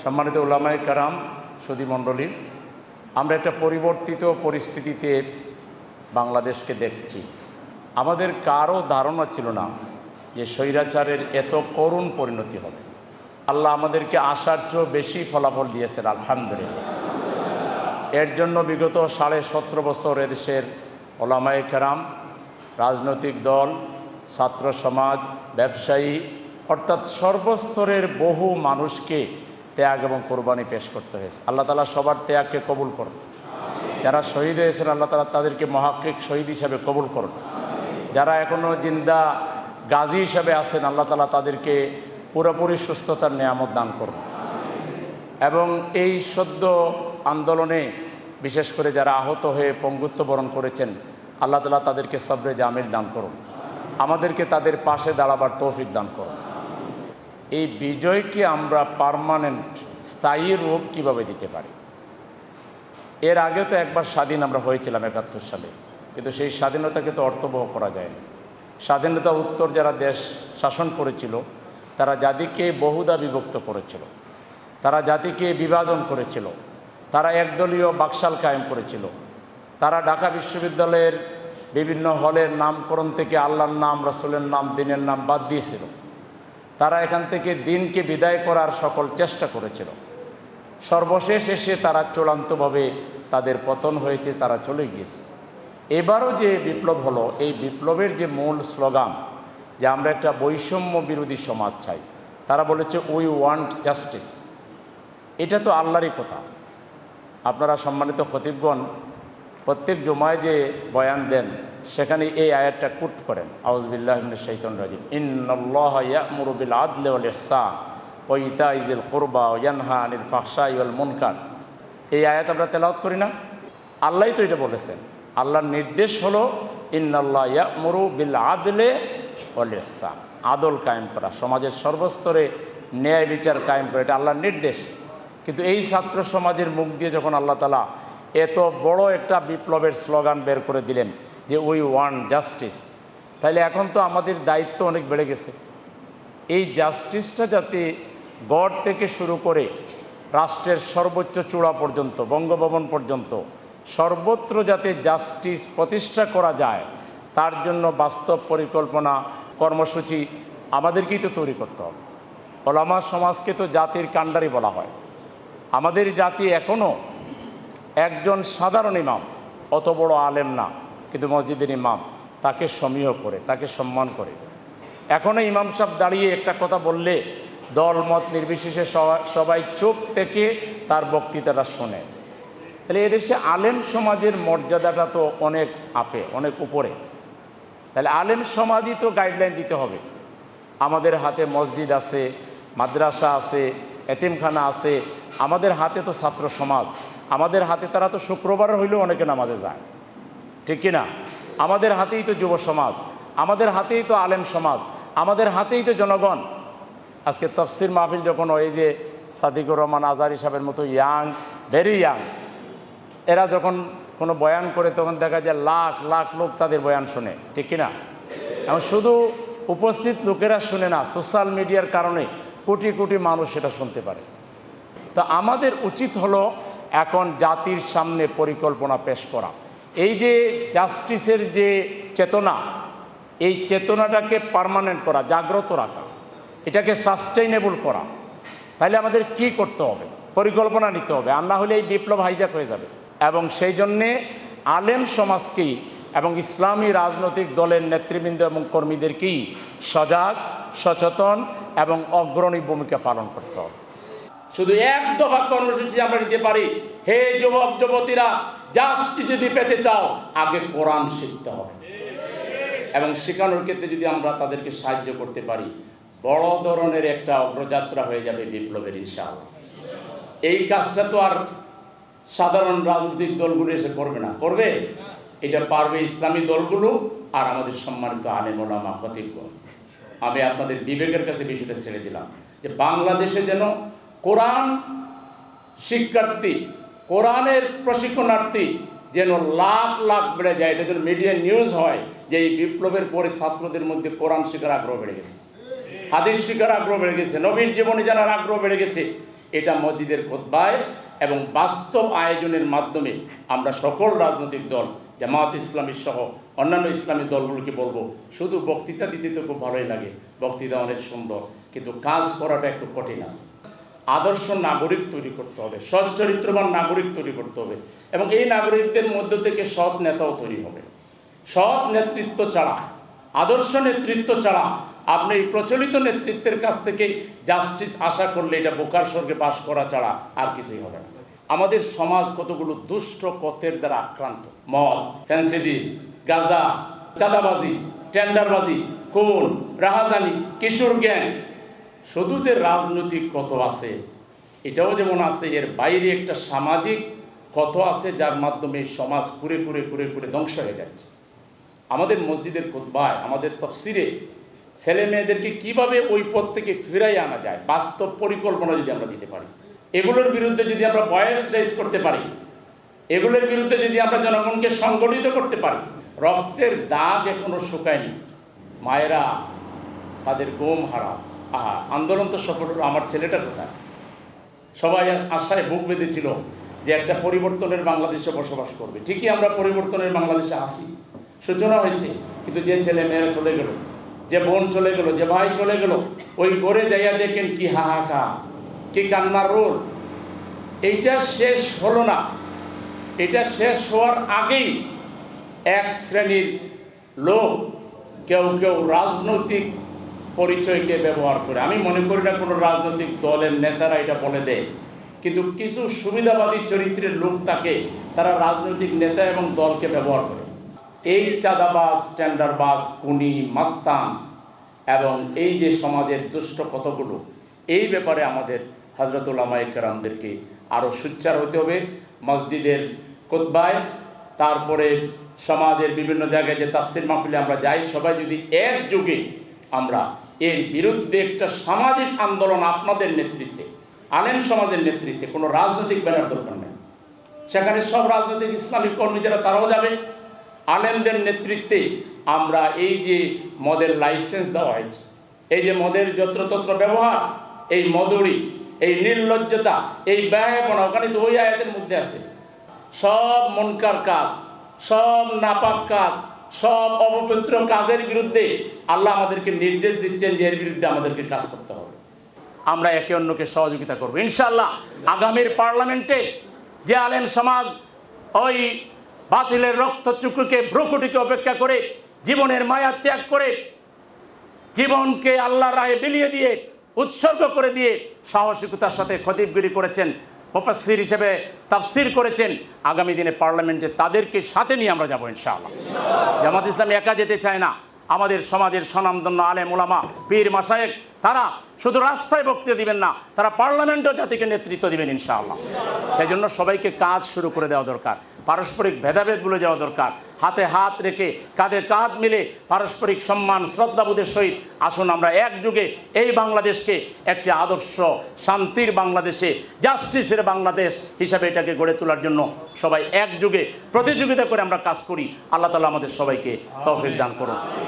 সম্মানিত উলামায়ে কেরাম, সুধী মণ্ডলী, আমরা একটা পরিবর্তিত পরিস্থিতিতে বাংলাদেশকে দেখছি। আমাদের কারও ধারণা ছিল না যে স্বৈরাচারের এত করুণ পরিণতি হবে। আল্লাহ আমাদেরকে আশার চেয়েও বেশি ফলাফল দিয়েছেন, আলহামদুলিল্লাহ। এর জন্য বিগত 17.5 বছর এদেশের উলামায়ে কেরাম, রাজনৈতিক দল, ছাত্র সমাজ, ব্যবসায়ী অর্থাৎ সর্বস্তরের বহু মানুষকে ত্যাগ এবং কোরবানি পেশ করতে হয়েছে। আল্লাহ তাআলা সবার ত্যাগকে কবুল করুন। যারা শহীদ হয়েছেন আল্লাহ তাআলা তাদেরকে মহাক্কিক শহীদ হিসাবে কবুল করুন। যারা এখনও জিন্দা গাজী হিসাবে আছেন আল্লাহ তাআলা তাদেরকে পুরোপুরি সুস্থতার নেয়ামত দান করুন। এবং এই সদ্য আন্দোলনে বিশেষ করে যারা আহত হয়ে পঙ্গুত্ব বরণ করেছেন আল্লাহ তাআলা তাদেরকে সবরে জামিল দান করুন। আমাদেরকে তাদের পাশে দাঁড়াবার তৌফিক দান করুন। এই বিজয়কে আমরা পার্মানেন্ট স্থায়ী রূপ কিভাবে দিতে পারি? এর আগে তো একবার স্বাধীন আমরা হয়েছিলাম 71 সালে, কিন্তু সেই স্বাধীনতাকে তো অর্থবহ করা যায় না। স্বাধীনতা উত্তর যারা দেশ শাসন করেছিল তারা জাতিকে বহুদা বিভক্ত করেছিল, তারা জাতিকে বিভাজন করেছিল, তারা একদলীয় বাকশাল কায়েম করেছিল, তারা ঢাকা বিশ্ববিদ্যালয়ের বিভিন্ন হলের নামকরণ থেকে আল্লাহর নাম, রাসূলের নাম, দ্বীনের নাম বাদ দিয়েছিল। তারা এখান থেকে দ্বীনকে বিদায় করার সকল চেষ্টা করেছিল। সর্বশেষ এসে তারা চূড়ান্তভাবে তাদের পতন হয়েছে, তারা চলে গিয়েছে। এবারও যে বিপ্লব হলো, এই বিপ্লবের যে মূল স্লোগান যে আমরা একটা বৈষম্য বিরোধী সমাজ চাই, তারা বলেছে উই ওয়ান্ট জাস্টিস। এটা তো আল্লাহরই কথা। আপনারা সম্মানিত খতিবগণ প্রত্যেক জুমায় যে বয়ান দেন সেখানে এই আয়াতটা কোট করেন, আউযু বিল্লাহি মিনাশ শাইতানির রাজিম, ইন্নাল্লাহা ইয়া'মুরু বিল আদলি ওয়াল ইহসান ওয়া ইতা'i যিল কুরবা ওয়া ইয়ানহা আনিল ফাহশাই ওয়াল মুনকার। এই আয়াত আমরা তেলাওয়াত করি না? আল্লাহই তো এটা বলেছেন। আল্লাহর নির্দেশ হলো ইন্নাল্লাহা ইয়া'মুরু বিল আদলি ওয়াল ইহসান, আদল কায়েম করা, সমাজের সর্বস্তরে ন্যায় বিচার কায়েম করা, এটা আল্লাহর নির্দেশ। কিন্তু এই ছাত্র সমাজের মুখ দিয়ে যখন আল্লাহ তাআলা এত বড় একটা বিপ্লবের স্লোগান বের করে দিলেন যে উই ওয়ান্ট জাস্টিস, তাহলে এখন তো আমাদের দায়িত্ব অনেক বেড়ে গেছে। এই জাস্টিসটা যাতে গড় থেকে শুরু করে রাষ্ট্রের সর্বোচ্চ চূড়া পর্যন্ত, বঙ্গভবন পর্যন্ত সর্বত্র যাতে জাস্টিস প্রতিষ্ঠা করা যায়, তার জন্য বাস্তব পরিকল্পনা, কর্মসূচি আমাদেরকেই তো তৈরি করতে হবে। ওলামা সমাজকে তো জাতির কাণ্ডারি বলা হয়। আমাদের জাতি এখনও একজন সাধারণ ইমাম, অত বড় আলেম না, কিন্তু মসজিদের ইমাম, তাকে সমীহ করে, তাকে সম্মান করে। এখনও ইমাম সাহেব দাঁড়িয়ে একটা কথা বললে দল মত নির্বিশেষে সবাই চুপ থেকে তার বক্তৃতাটা শোনে। তাহলে এদেশে আলেম সমাজের মর্যাদাটা তো অনেক আপে, অনেক উপরে। তাহলে আলেম সমাজই তো গাইডলাইন দিতে হবে। আমাদের হাতে মসজিদ আছে, মাদ্রাসা আছে, এতিমখানা আছে, আমাদের হাতে তো ছাত্র সমাজ, আমাদের হাতে তারা তো শুক্রবার হইলেও অনেকে নামাজে যায়, ঠিক কিনা? আমাদের হাতেই তো যুব সমাজ, আমাদের হাতেই তো আলেম সমাজ, আমাদের হাতেই তো জনগণ। আজকে তাফসির মাহফিল যখন ওই যে সাদিকুর রহমান আজহারী সাহেবের মতো ইয়াং, ভেরি ইয়াং, এরা যখন কোনো বয়ান করে তখন দেখা যায় লাখ লাখ লোক তাদের বয়ান শোনে, ঠিক কিনা? এবং শুধু উপস্থিত লোকেরা শুনে না, সোশ্যাল মিডিয়ার কারণে কোটি কোটি মানুষ সেটা শুনতে পারে। তো আমাদের উচিত হলো এখন জাতির সামনে পরিকল্পনা পেশ করা। এই যে জাস্টিসের যে চেতনা, এই চেতনাটাকে পার্মানেন্ট করা, জাগ্রত রাখা, এটাকে সাস্টেইনেবল করা। তাহলে আমাদের কি করতে হবে? পরিকল্পনা নিতে হবে, আর না হলে এই বিপ্লব হাইজ্যাক হয়ে যাবে। এবং সেই জন্যে আলেম সমাজকেই এবং ইসলামী রাজনৈতিক দলের নেতৃবৃন্দ এবং কর্মীদেরকেই সজাগ, সচেতন এবং অগ্রণী ভূমিকা পালন করতে হবে। শুধু এক দফা কর্মসূচি আমরা নিতে পারি, হে যুবক যুবতীরা, জাস্টিস যদি পেতে চাও আগে কোরআন শিখতে হবে। এবং শেখানোর ক্ষেত্রে যদি আমরা তাদেরকে সাহায্য করতে পারি, বড় ধরনের একটা অগ্রযাত্রা হয়ে যাবে বিপ্লবের, ইনশাআল্লাহ। এই কাজটা তো আর সাধারণ রাজনৈতিক দলগুলো এসে করবে না, করবে? এটা পারবে ইসলামী দলগুলো আর আমাদের সম্মানিত আলেম ওলামা খতিবগণ। আমি আপনাদের বিবেকের কাছে বিষয়টা ছেড়ে দিলাম যে বাংলাদেশে যেন কোরআন শিক্ষার্থী, কোরআনের প্রশিক্ষণার্থী যেন লাখ লাখ বেড়ে যায়। এটা যেন মিডিয়া নিউজ হয় যে এই বিপ্লবের পরে ছাত্রদের মধ্যে কোরআন শিখার আগ্রহ বেড়ে গেছে, হাদিস শিখার আগ্রহ বেড়ে গেছে, নবীর জীবনে জানার আগ্রহ বেড়ে গেছে। এটা মসজিদের খুতবায় এবং বাস্তব আয়োজনের মাধ্যমে আমরা সকল রাজনৈতিক দল, জামাত ইসলামী সহ অন্যান্য ইসলামী দলগুলোকে বলবো, শুধু বক্তৃতা দিতে তো খুব ভালোই লাগে, বক্তৃতা অনেক সুন্দর, কিন্তু কাজ করাটা একটু কঠিন আছে। আদর্শ নাগরিক তৈরি করতে হবে, সৎ চরিত্রবান নাগরিক তৈরি করতে হবে, এবং এই নাগরিকদের মধ্য থেকে সৎ নেতাও তৈরি হবে। সৎ নেতৃত্ব ছাড়া, আদর্শ নেতৃত্ব ছাড়া আপনি এই প্রচলিত নেতৃত্বের কাছ থেকে জাস্টিস আশা করলে এটা বোকার স্বর্গে বাস করা ছাড়া আর কিছুই হবে না। আমাদের সমাজ কতগুলো দুষ্ট পথের দ্বারা আক্রান্ত। মদ, ফ্যান্সিডিল, গাঁজা, চাঁদাবাজি, টেন্ডারবাজি, খুন, রাহাজানি, কিশোর গ্যাং, শুধু যে রাজনৈতিক কত আছে এটাও যেমন আছে, এর বাইরে একটা সামাজিক কত আছে যার মাধ্যমে সমাজ ঘুরে ঘুরে ঘুরে ঘুরে ধ্বংস হয়ে যাচ্ছে। আমাদের মসজিদের খুতবায়, আমাদের তাফসিরে ছেলে মেয়েদেরকে কীভাবে ওই পথ থেকে ফিরাই আনা যায়, বাস্তব পরিকল্পনা যদি আমরা দিতে পারি, এগুলোর বিরুদ্ধে যদি আমরা ভয়েস রেজ করতে পারি, এগুলোর বিরুদ্ধে যদি আমরা জনগণকে সংগঠিত করতে পারি, রক্তের দাগ এখনো শুকায়নি, মায়েরা তাদের ঘুম হারা, আন্দোলন তো সফল হলো, আমার ছেলেটা কোথায়? সবাই আশায় বুক বেঁধেছিল যে একটা পরিবর্তনের বাংলাদেশে বসবাস করবে। ঠিকই আমরা পরিবর্তনের বাংলাদেশে আসি, সূচনা হয়েছে, কিন্তু যে ছেলে মেয়েরা চলে গেল, যে বোন চলে গেল, যে ভাই চলে গেল, ওই ঘরে যাইয়া দেখেন কি হাহাকার, কি কান্নার রোল। এইটা শেষ হলো না, এটা শেষ হওয়ার আগেই এক শ্রেণীর লোক, কেউ কেউ রাজনৈতিক পরিচয়কে ব্যবহার করে, আমি মনে করি না কোনো রাজনৈতিক দলের নেতারা এটা বলে দেয়, কিন্তু কিছু সুবিধাবাদী চরিত্রের লোক থাকে, তারা রাজনৈতিক নেতা এবং দলকে ব্যবহার করে। এই চাঁদাবাজ, টেন্ডারবাজ, খুনি, মাস্তান এবং এই যে সমাজের দুষ্ট কতগুলো, এই ব্যাপারে আমাদের হযরত উলামায়ে কেরামদেরকে আরও সোচ্চার হতে হবে। মসজিদের খুতবায়, তারপরে সমাজের বিভিন্ন জায়গায় যে তাফসীর মাহফিলে আমরা যাই, সবাই যদি একযোগে আমরা এর বিরুদ্ধে একটা সামাজিক আন্দোলন, আপনাদের নেতৃত্বে, আলেম সমাজের নেতৃত্বে, কোনো রাজনৈতিক ব্যানার দরকার নেই, সেখানে সব রাজনৈতিক ইসলামিক কর্মী যারা তারাও যাবে, আলেমদের নেতৃত্বে আমরা এই যে মদের লাইসেন্স দেওয়া হয়েছে, এই যে মদের যত্রতত্র ব্যবহার, এই মদুরি, এই নির্লজ্জতা, এই ব্যয়পনা, ওখানে তো ওই আয়াতের মধ্যে আছে, সব মনকার কাজ, সব নাপাক কাজ, সব অপবিত্র কাজের বিরুদ্ধে আল্লাহ আমাদেরকে নির্দেশ দিচ্ছেন যে এর বিরুদ্ধে আমাদেরকে কাজ করতে হবে। আমরা একে অন্যকে সহযোগিতা করবো ইনশাআল্লাহ। আগামীর পার্লামেন্টে যে আলেম সমাজ ওই বাতিলের রক্তচুক্রকে, ভ্রুকুটিকে উপেক্ষা করে, জীবনের মায়া ত্যাগ করে, জীবনকে আল্লাহর রাহে বিলিয়ে দিয়ে, উৎসর্গ করে দিয়ে সাহসিকতার সাথে খতিবগিরি করেছেন, মুফাসসির হিসেবে তাফসীর করেছেন, আগামী দিনে পার্লামেন্টে তাদেরকে সাথে নিয়ে আমরা যাবো ইনশাআল্লাহ। জামাত ইসলামী একা যেতে চায় না, আমাদের সমাজের স্বনামধন্য আলেম ওলামা, পীর মাশায়েখ, তারা শুধু রাস্তায় বক্তৃতা দিবেন না, তারা পার্লামেন্টেও জাতিকে নেতৃত্ব দিবেন ইনশাআল্লাহ। সেই জন্য সবাইকে কাজ শুরু করে দেওয়া দরকার, পারস্পরিক ভেদাভেদ ভুলে যাওয়া দরকার, হাতে হাত রেখে, কাঁধে কাঁধ মিলে পারস্পরিক সম্মান শ্রদ্ধাবোধের সহিত আসুন আমরা একযুগে এই বাংলাদেশকে একটি আদর্শ শান্তির বাংলাদেশে, জাস্টিসের বাংলাদেশ হিসাবে এটাকে গড়ে তোলার জন্য সবাই একযুগে প্রতিযোগিতা করে আমরা কাজ করি। আল্লাহ তাআলা আমাদের সবাইকে তৌফিক দান করুন।